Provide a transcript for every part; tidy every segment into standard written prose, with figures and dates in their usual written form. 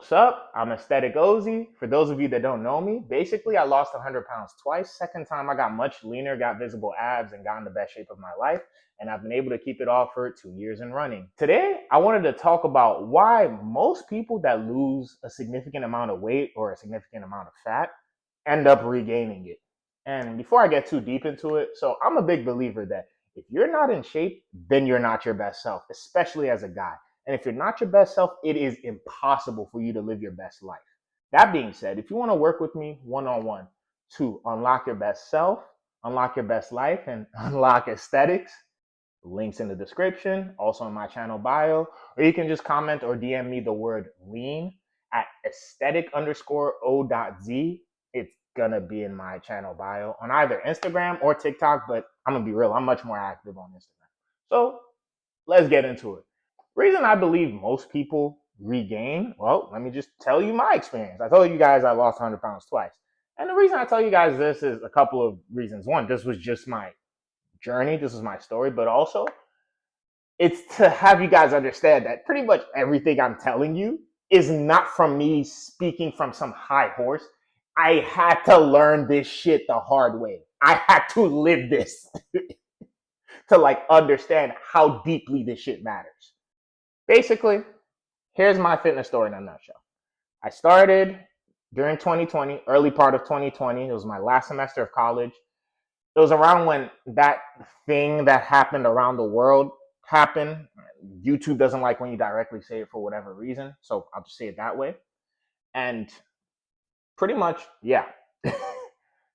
What's up? I'm Aesthetic Ozy. For those of you that don't know me, basically I lost 100 pounds twice. Second time I got much leaner, got visible abs, and got in the best shape of my life. And I've been able to keep it off for 2 years and running. Today, I wanted to talk about why most people that lose a significant amount of weight or a significant amount of fat end up regaining it. And before I get too deep into it, so I'm a big believer that if you're not in shape, then you're not your best self, especially as a guy. And if you're not your best self, it is impossible for you to live your best life. That being said, if you want to work with me one-on-one to unlock your best self, unlock your best life, and unlock aesthetics, links in the description, also in my channel bio, or you can just comment or DM me the word lean at aesthetic_o.z. It's gonna be in my channel bio on either Instagram or TikTok, but I'm gonna be real, I'm much more active on Instagram. So let's get into it. Reason I believe most people regain, well, let me just tell you my experience. I told you guys I lost 100 pounds twice. And the reason I tell you guys this is a couple of reasons. One, this was just my journey. This is my story. But also, it's to have you guys understand that pretty much everything I'm telling you is not from me speaking from some high horse. I had to learn this shit the hard way. I had to live this to understand how deeply this shit matters. Basically, here's my fitness story in a nutshell. I started during 2020, early part of 2020. It was my last semester of college. It was around when that thing that happened around the world happened. YouTube doesn't like when you directly say it for whatever reason, so I'll just say it that way. And pretty much, yeah.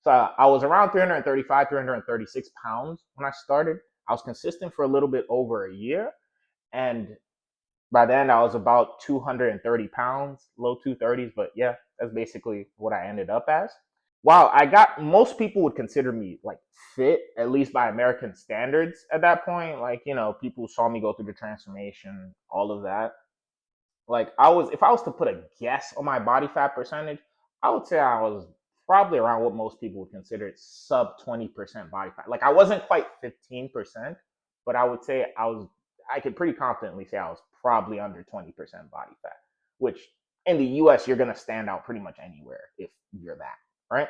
So I was around 335, 336 pounds when I started. I was consistent for a little bit over a year. And by then, I was about 230 pounds, low 230s. But yeah, that's basically what I ended up as. Wow, most people would consider me fit, at least by American standards at that point. People saw me go through the transformation, all of that. If I was to put a guess on my body fat percentage, I would say I was probably around what most people would consider sub 20% body fat. I wasn't quite 15%, but I would say I could pretty confidently say I was probably under 20% body fat, which in the US, you're going to stand out pretty much anywhere if you're that, right?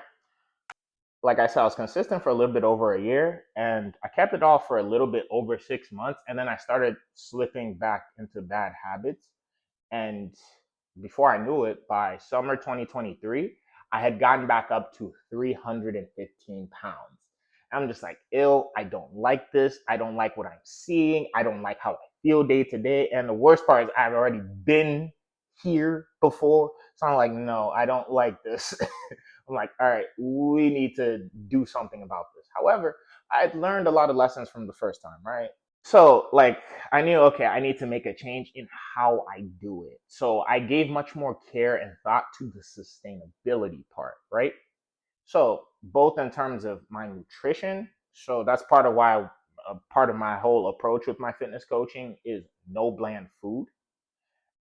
Like I said, I was consistent for a little bit over a year, and I kept it off for a little bit over 6 months, and then I started slipping back into bad habits. And before I knew it, by summer 2023, I had gotten back up to 315 pounds. I'm just like, ill, I don't like this. I don't like what I'm seeing. I don't like how I feel day to day. And the worst part is I've already been here before. So I'm like, no, I don't like this. I'm like, all right, we need to do something about this. However, I'd learned a lot of lessons from the first time, right? So I knew, okay, I need to make a change in how I do it. So I gave much more care and thought to the sustainability part, right? So both in terms of my nutrition, so that's part of why part of my whole approach with my fitness coaching is no bland food.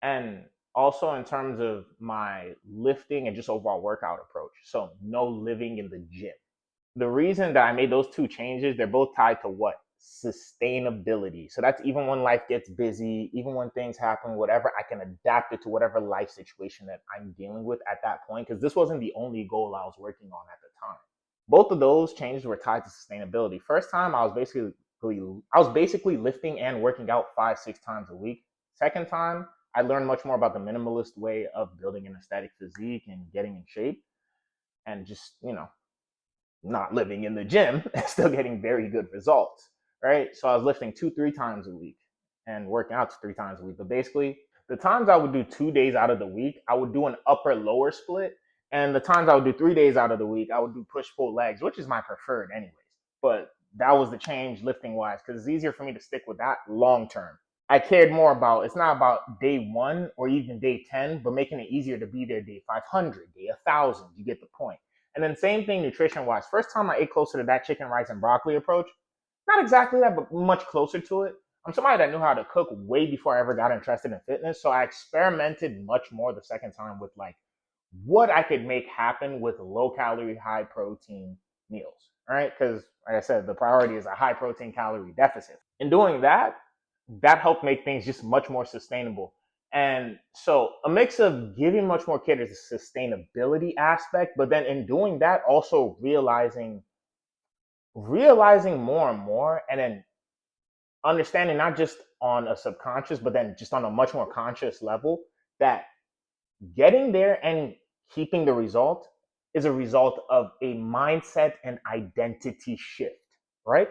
And also in terms of my lifting and just overall workout approach. So no living in the gym. The reason that I made those two changes, they're both tied to what? Sustainability. So that's even when life gets busy, even when things happen, whatever, I can adapt it to whatever life situation that I'm dealing with at that point, because this wasn't the only goal I was working on at the time. Both of those changes were tied to sustainability. First time, I was basically lifting and working out 5-6 times a week. Second time, I learned much more about the minimalist way of building an aesthetic physique and getting in shape, and just not living in the gym and still getting very good results, right? So I was lifting 2-3 times a week and working out 3 times a week. But basically, the times I would do 2 days out of the week, I would do an upper lower split. And the times I would do 3 days out of the week, I would do push pull legs, which is my preferred anyways. But that was the change lifting wise, because it's easier for me to stick with that long term. I cared more about, it's not about day 1 or even day 10, but making it easier to be there day 500, day 1,000. You get the point. And then same thing nutrition wise. First time I ate closer to that chicken, rice, and broccoli approach. Not exactly that, but much closer to it. I'm somebody that knew how to cook way before I ever got interested in fitness. So I experimented much more the second time with what I could make happen with low calorie, high protein meals. Right? Because like I said, the priority is a high protein calorie deficit. In doing that, that helped make things just much more sustainable. And so a mix of giving much more care to the sustainability aspect, but then in doing that, also realizing more and more, and then understanding not just on a subconscious, but then just on a much more conscious level, that getting there and keeping the result is a result of a mindset and identity shift, right?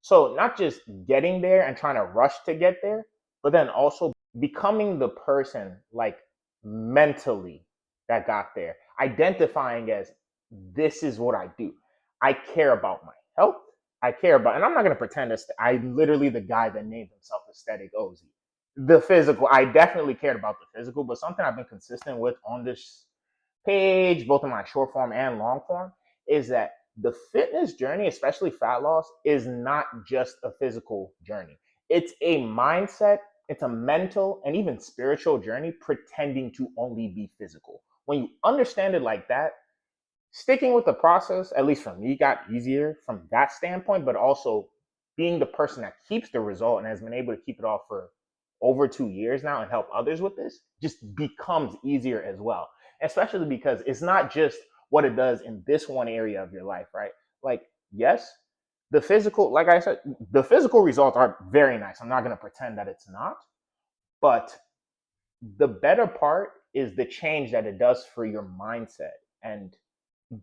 So not just getting there and trying to rush to get there, but then also becoming the person, like, mentally, that got there, identifying as, this is what I do. I care about my health. I care about, and I'm not going to pretend this. I'm literally the guy that named himself Aesthetic OZ. The physical, I definitely cared about the physical, but something I've been consistent with on this page, both in my short form and long form, is that the fitness journey, especially fat loss, is not just a physical journey. It's a mindset, it's a mental and even spiritual journey pretending to only be physical. When you understand it like that, sticking with the process, at least for me, got easier from that standpoint, but also being the person that keeps the result and has been able to keep it off for over 2 years now and help others with this just becomes easier as well. Especially because it's not just what it does in this one area of your life, right? Like, yes, the physical, like I said, the physical results are very nice. I'm not going to pretend that it's not. But the better part is the change that it does for your mindset and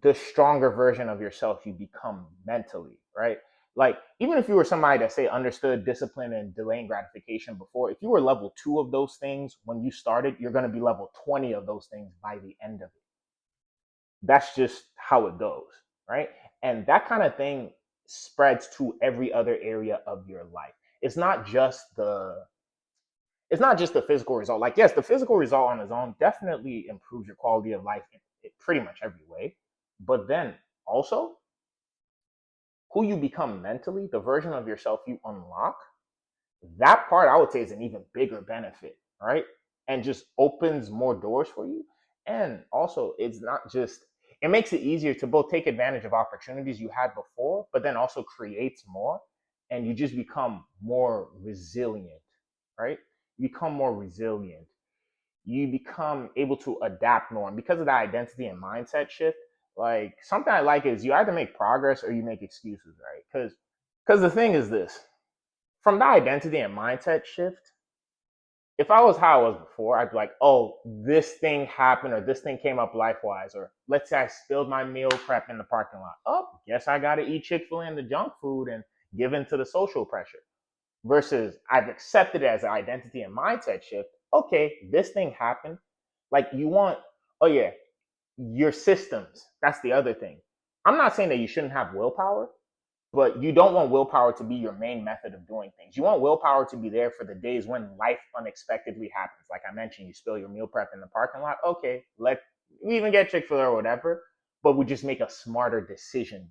the stronger version of yourself you become mentally, right? Like, even if you were somebody that, say, understood discipline and delaying gratification before, if you were level 2 of those things when you started, you're going to be level 20 of those things by the end of it. That's just how it goes, right? And that kind of thing spreads to every other area of your life. It's not just the physical result. Like, yes, the physical result on its own definitely improves your quality of life in pretty much every way. But then also, who you become mentally, the version of yourself you unlock, that part I would say is an even bigger benefit, right? And just opens more doors for you. And also, it's not just, it makes it easier to both take advantage of opportunities you had before, but then also creates more. And you just become more resilient, right? You become more resilient. You become able to adapt more. And because of that identity and mindset shift, like, something I like is you either make progress or you make excuses, right? Because the thing is this, from the identity and mindset shift, if I was how I was before, I'd be like, oh, this thing happened or this thing came up life wise, or let's say I spilled my meal prep in the parking lot. Oh, guess I got to eat Chick-fil-A and the junk food and give in to the social pressure. Versus I've accepted it as an identity and mindset shift. Okay, this thing happened. Like, you want, oh yeah, your systems. That's the other thing. I'm not saying that you shouldn't have willpower, but you don't want willpower to be your main method of doing things. You want willpower to be there for the days when life unexpectedly happens. Like I mentioned, you spill your meal prep in the parking lot. Okay, let we even get Chick-fil-A or whatever, but we just make a smarter decision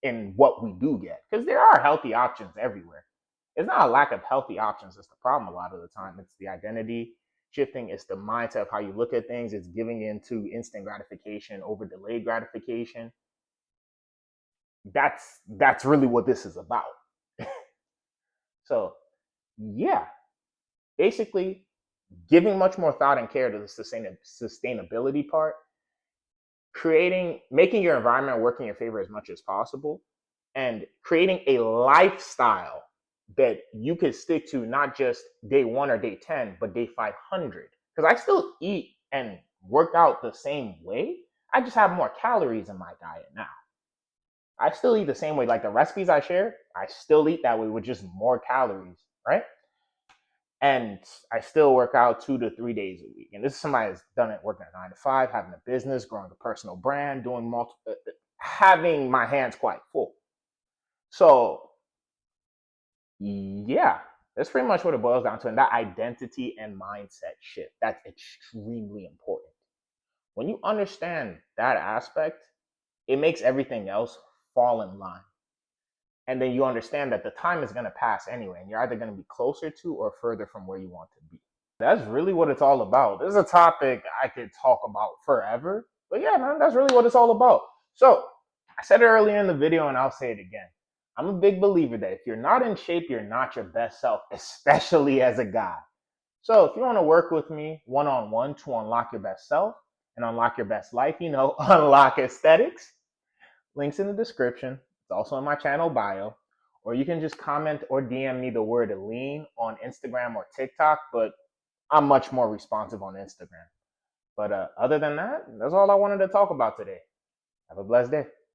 in what we do get, because there are healthy options everywhere. It's not a lack of healthy options that's the problem a lot of the time. It's the identity shifting. It's the mindset of how you look at things. It's giving into instant gratification over delayed gratification. That's really what this is about. So yeah, basically giving much more thought and care to the sustainability part, making your environment work in your favor as much as possible, and creating a lifestyle that you could stick to, not just day 1 or day 10, but day 500. Because I still eat and work out the same way. I just have more calories in my diet now. I still eat the same way. Like, the recipes I share, I still eat that way with just more calories, right? And I still work out 2 to 3 days a week. And this is somebody that's done it working a 9 to 5, having a business, growing a personal brand, doing multiple, having my hands quite full. So yeah, that's pretty much what it boils down to. And that identity and mindset shift, that's extremely important. When you understand that aspect, it makes everything else fall in line. And then you understand that the time is going to pass anyway, and you're either going to be closer to or further from where you want to be. That's really what it's all about. This is a topic I could talk about forever, but yeah, man, that's really what it's all about. So I said it earlier in the video, and I'll say it again. I'm a big believer that if you're not in shape, you're not your best self, especially as a guy. So if you want to work with me one-on-one to unlock your best self and unlock your best life, unlock aesthetics, links in the description. It's also in my channel bio. Or you can just comment or DM me the word lean on Instagram or TikTok, but I'm much more responsive on Instagram. But other than that, that's all I wanted to talk about today. Have a blessed day.